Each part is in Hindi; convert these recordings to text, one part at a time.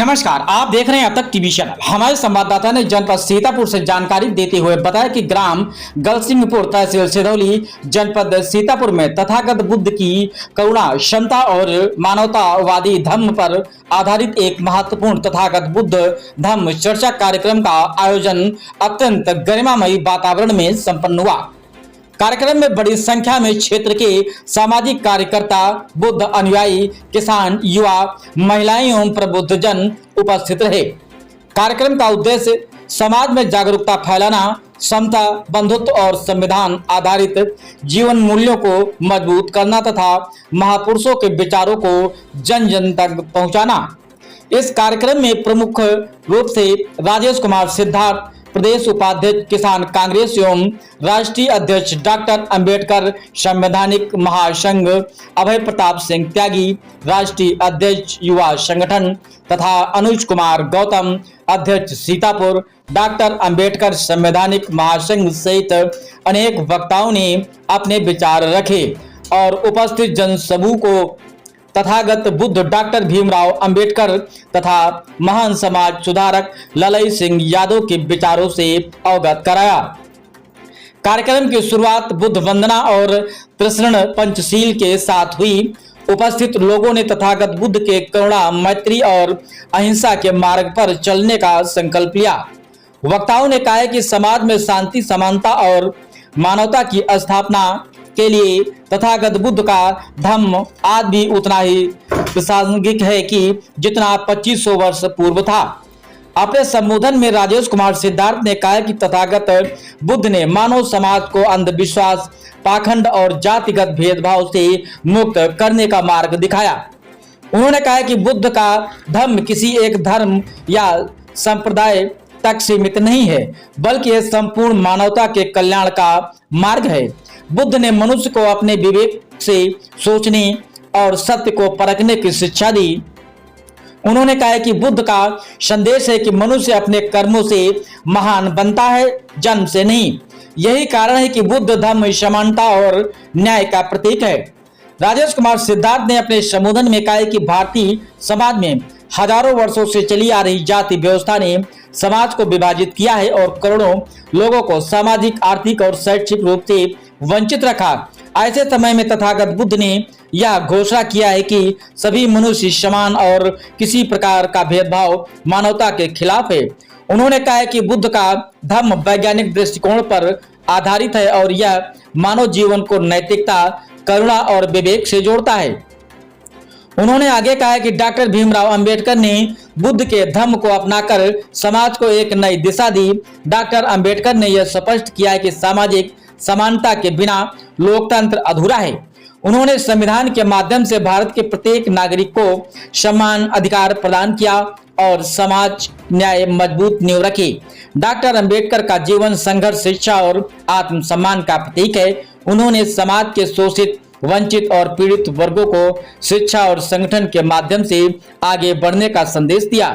नमस्कार, आप देख रहे हैं अब तक टीवी चैनल। हमारे संवाददाता ने जनपद सीतापुर से जानकारी देते हुए बताया कि ग्राम गलसिंहपुर तहसील सिधौली जनपद सीतापुर में तथागत बुद्ध की करुणा, क्षमता और मानवतावादी धम्म पर आधारित एक महत्वपूर्ण तथागत बुद्ध धम्म चर्चा कार्यक्रम का आयोजन अत्यंत गरिमामयी वातावरण में संपन्न हुआ। कार्यक्रम में बड़ी संख्या में क्षेत्र के सामाजिक कार्यकर्ता, बुद्ध अनुयायी, किसान, युवा, महिलाएं एवं प्रबुद्ध जन उपस्थित रहे। कार्यक्रम का उद्देश्य समाज में जागरूकता फैलाना, समता, बंधुत्व और संविधान आधारित जीवन मूल्यों को मजबूत करना तथा महापुरुषों के विचारों को जन जन तक पहुंचाना। इस कार्यक्रम में प्रमुख रूप से राजेश कुमार सिद्धार्थ, प्रदेश उपाध्यक्ष किसान कांग्रेस एवं राष्ट्रीय अध्यक्ष डॉक्टर अंबेडकर संवैधानिक महासंघ, अभय प्रताप सिंह त्यागी, राष्ट्रीय अध्यक्ष युवा संगठन तथा अनुज कुमार गौतम, अध्यक्ष सीतापुर, डॉक्टर अंबेडकर संवैधानिक महासंघ सहित अनेक वक्ताओं ने अपने विचार रखे और उपस्थित जनसमूह को तथागत बुद्ध डॉक्टर भीमराव अंबेडकर तथा महान समाज सुधारक ललई सिंह यादव के विचारों से अवगत कराया। कार्यक्रम की शुरुआत बुद्ध वंदना और त्रिशरण पंचशील के साथ हुई। उपस्थित लोगों ने तथागत बुद्ध के करुणा, मैत्री और अहिंसा के मार्ग पर चलने का संकल्प लिया। वक्ताओं ने कहा कि समाज में शांति, समानता और मानवता की स्थापना के लिए तथागत बुद्ध का धम्म आज भी उतना ही प्रासंगिक है कि जितना 2500 वर्ष पूर्व था। अपने संबोधन में राजेश कुमार सिद्धार्थ ने कहा कि तथागत बुद्ध ने मानव समाज को अंधविश्वास, पाखंड और जातिगत भेदभाव से मुक्त करने का मार्ग दिखाया। उन्होंने कहा कि बुद्ध का धम्म किसी एक धर्म या संप्रदाय तक सीमित नहीं है, बल्कि यह संपूर्ण मानवता के कल्याण का मार्ग है। बुद्ध ने मनुष्य को अपने विवेक से सोचने और सत्य को परखने की शिक्षा दी। उन्होंने कहा कि बुद्ध का संदेश है कि मनुष्य अपने कर्मों से महान बनता है, जन्म से नहीं। यही कारण है कि बुद्ध धम्म समानता और न्याय का प्रतीक है। राजेश कुमार सिद्धार्थ ने अपने संबोधन में कहा कि भारतीय समाज में हजारों वर्षों से चली आ रही जाति व्यवस्था ने समाज को विभाजित किया है और करोड़ों लोगों को सामाजिक, आर्थिक और शैक्षिक रूप से वंचित रखा। ऐसे समय में तथागत बुद्ध ने यह घोषणा किया है कि सभी मनुष्य समान और किसी प्रकार का भेदभाव मानवता के खिलाफ है। उन्होंने कहा कि बुद्ध का धम्म वैज्ञानिक दृष्टिकोण पर आधारित है और यह मानव जीवन को नैतिकता, करुणा और विवेक से जोड़ता है। उन्होंने आगे कहा कि डॉक्टर भीमराव अंबेडकर ने बुद्ध के धम्म को अपनाकर समाज को एक नई दिशा दी। डॉक्टर अंबेडकर ने यह स्पष्ट किया कि सामाजिक समानता के बिना लोकतंत्र अधूरा है। उन्होंने संविधान के माध्यम से भारत के प्रत्येक नागरिक को समान अधिकार प्रदान किया और समाज न्याय मजबूत नींव रखी। डॉक्टर अंबेडकर का जीवन संघर्ष, शिक्षा और आत्मसम्मान का प्रतीक है। उन्होंने समाज के शोषित, वंचित और पीड़ित वर्गों को शिक्षा और संगठन के माध्यम से आगे बढ़ने का संदेश दिया।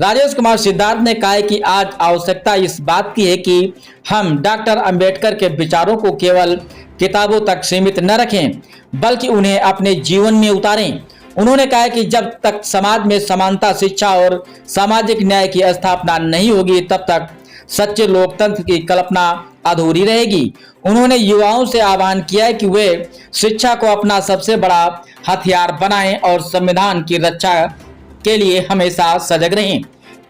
राजेश कुमार सिद्धार्थ ने कहा कि आज आवश्यकता इस बात की है कि हम डॉक्टर अंबेडकर के विचारों को केवल किताबों तक सीमित न रखें, बल्कि उन्हें अपने जीवन में उतारें। उन्होंने कहा कि जब तक समाज में समानता, शिक्षा और सामाजिक न्याय की स्थापना नहीं होगी, तब तक सच्चे लोकतंत्र की कल्पना अधूरी रहेगी। उन्होंने युवाओं से आह्वान किया है कि वे शिक्षा को अपना सबसे बड़ा हथियार बनाएं और संविधान की रक्षा के लिए हमेशा सजग रहें।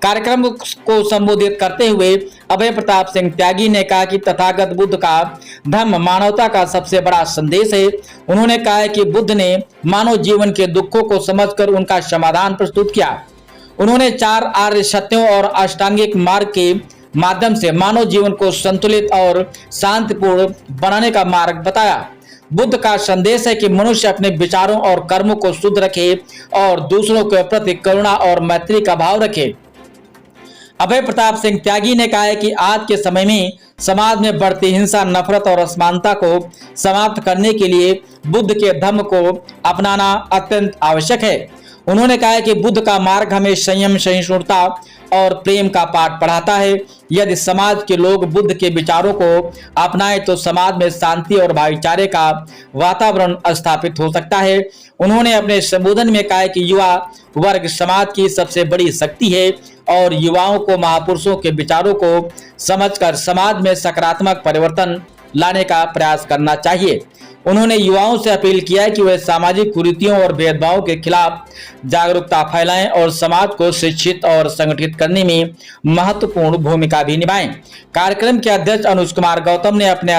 कार्यक्रम को संबोधित करते हुए अभय प्रताप सिंह त्यागी ने कहा कि तथागत बुद्ध का धम्म मानवता का सबसे बड़ा संदेश है। उन्होंने कहा कि बुद्ध ने मानव जीवन के दुखों को समझकर उनका समाधान प्रस्तुत किया। उन्होंने 4 आर्य सत्यों और अष्टांगिक मार्ग के माध्यम से मानव जीवन को संतुलित और शांतिपूर्ण बनाने का मार्ग बताया। बुद्ध का संदेश है कि मनुष्य अपने विचारों और कर्मों को शुद्ध रखे और दूसरों के प्रति करुणा और मैत्री का भाव रखे। अभय प्रताप सिंह त्यागी ने कहा है कि आज के समय में समाज में बढ़ती हिंसा, नफरत और असमानता को समाप्त करने के लिए बुद्ध के धम्म को अपनाना अत्यंत आवश्यक है। उन्होंने कहा है कि बुद्ध का मार्ग हमें संयम, सहिष्णुता और प्रेम का पाठ पढ़ाता है। यदि समाज के लोग बुद्ध के विचारों को अपनाएं तो समाज में शांति और भाईचारे का वातावरण स्थापित हो सकता है। उन्होंने अपने संबोधन में कहा कि युवा वर्ग समाज की सबसे बड़ी शक्ति है और युवाओं को महापुरुषों के विचारों को समझकर समाज में सकारात्मक परिवर्तन लाने का प्रयास करना चाहिए। उन्होंने युवाओं से अपील किया है कि वे सामाजिक कुरीतियों और भेदभाव के खिलाफ जागरूकता फैलाएं और समाज को शिक्षित और संगठित करने में महत्वपूर्ण भूमिका भी निभाएं। कार्यक्रम के अध्यक्ष अनुज कुमार गौतम ने अपने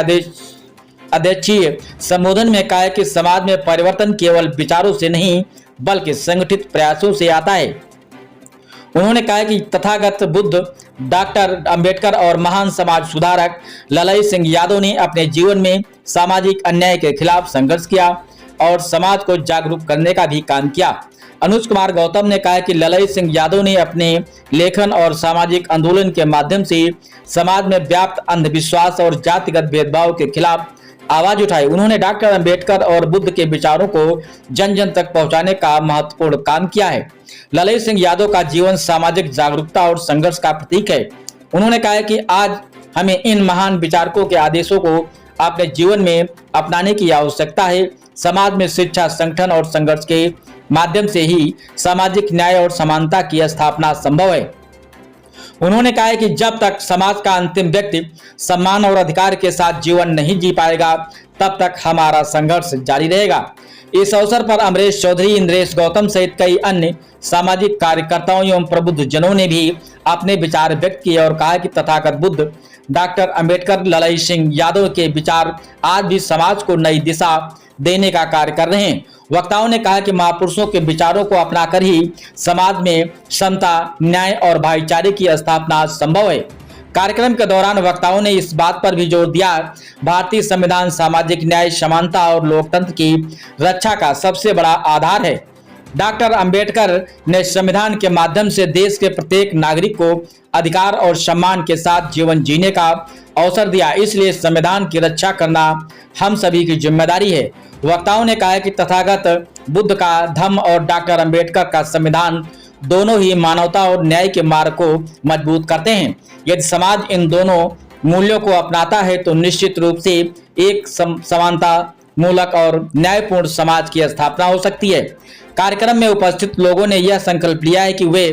अध्यक्षीय संबोधन में कहा कि समाज में परिवर्तन केवल विचारों से नहीं बल्कि संगठित प्रयासों से आता है। उन्होंने कहा कि तथागत बुद्ध, डॉक्टर अंबेडकर और महान समाज सुधारक ललाई सिंह यादव ने अपने जीवन में सामाजिक अन्याय के खिलाफ संघर्ष किया और समाज को जागरूक करने का भी काम किया। अनुज कुमार गौतम ने कहा कि ललाई सिंह यादव ने अपने लेखन और सामाजिक आंदोलन के माध्यम से समाज में व्याप्त अंधविश्वास और जातिगत भेदभाव के खिलाफ आवाज उठाई। उन्होंने डॉक्टर अंबेडकर और बुद्ध के विचारों को जन जन तक पहुंचाने का महत्वपूर्ण काम किया है। ललाई सिंह यादव का जीवन सामाजिक जागरूकता और संघर्ष का प्रतीक है। उन्होंने कहा कि आज हमें इन महान विचारकों के आदेशों को अपने जीवन में अपनाने की आवश्यकता है। समाज में शिक्षा, संगठन और संघर्ष के माध्यम से ही सामाजिक न्याय और समानता की स्थापना संभव है। उन्होंने कहा कि जब तक समाज का अंतिम व्यक्ति सम्मान और अधिकार के साथ जीवन नहीं जी पाएगा तब तक हमारा संघर्ष जारी रहेगा। इस अवसर पर अमरेश चौधरी, इंद्रेश गौतम सहित कई अन्य सामाजिक कार्यकर्ताओं एवं प्रबुद्ध जनों ने भी अपने विचार व्यक्त किए और कहा कि तथागत बुद्ध, डॉक्टर अंबेडकर, ललाई सिंह यादव के विचार आज भी समाज को नई दिशा देने का कार्य कर रहे हैं। वक्ताओं ने कहा कि महापुरुषों के विचारों को अपनाकर ही समाज में समता, न्याय और भाईचारे की स्थापना संभव है। कार्यक्रम के दौरान वक्ताओं ने इस बात पर भी जोर दिया, भारतीय संविधान सामाजिक न्याय, समानता और लोकतंत्र की रक्षा का सबसे बड़ा आधार है। डॉक्टर अंबेडकर ने संविधान के माध्यम से देश के प्रत्येक नागरिक को अधिकार और सम्मान के साथ जीवन जीने का अवसर दिया, इसलिए संविधान की रक्षा करना हम सभी की जिम्मेदारी है। वक्ताओं ने कहा कि तथागत बुद्ध का धम्म और डॉक्टर अंबेडकर का संविधान दोनों ही मानवता और न्याय के मार्ग को मजबूत करते हैं। यदि समाज इन दोनों मूल्यों को अपनाता है तो निश्चित रूप से एक समानता मूलक और न्यायपूर्ण समाज की स्थापना हो सकती है। कार्यक्रम में उपस्थित लोगों ने यह संकल्प लिया है कि वे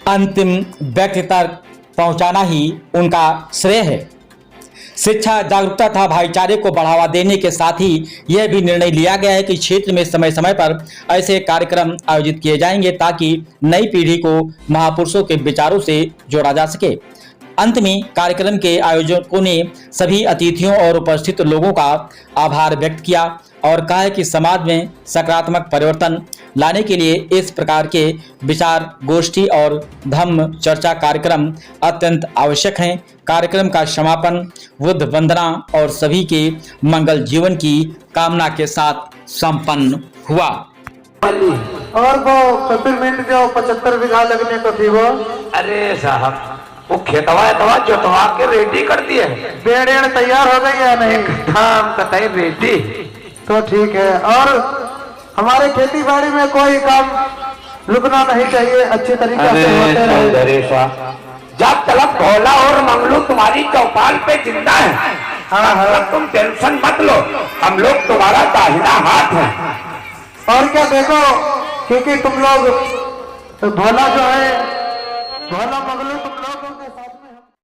अंतिम व्यक्ति तक पहुंचाना ही उनका श्रेय है। शिक्षा, जागरूकता तथा भाईचारे को बढ़ावा देने के साथ ही यह भी निर्णय लिया गया है कि क्षेत्र में समय समय पर ऐसे कार्यक्रम आयोजित किए जाएंगे ताकि नई पीढ़ी को महापुरुषों के विचारों से जोड़ा जा सके। अंत में कार्यक्रम के आयोजकों ने सभी अतिथियों और उपस्थित लोगों का आभार व्यक्त किया और कहा है कि समाज में सकारात्मक परिवर्तन लाने के लिए इस प्रकार के विचार गोष्ठी और धम्म चर्चा कार्यक्रम अत्यंत आवश्यक हैं। कार्यक्रम का समापन बुद्ध वंदना और सभी के मंगल जीवन की कामना के साथ संपन्न हुआ। और वो पेपरमिंट जो 75 बीघा लगने को थी वो, अरे साहब वो खेतवा जोतवा के रेडी कर दिए, बेड़ तैयार हो गई या नहीं? काम कतई रेडी तो ठीक है। और हमारे खेती बाड़ी में कोई काम रुकना नहीं चाहिए, अच्छे तरीके से होते रहे। जब तलक भोला और मंगलू तुम्हारी चौपाल पे जिंदा है, हाँ, तुम टेंशन मत लो, हम लोग तुम्हारा दाहिना हाथ है। और क्या देखो, क्योंकि तुम लोग भोला जो है, भोला मंगलू तुम लोग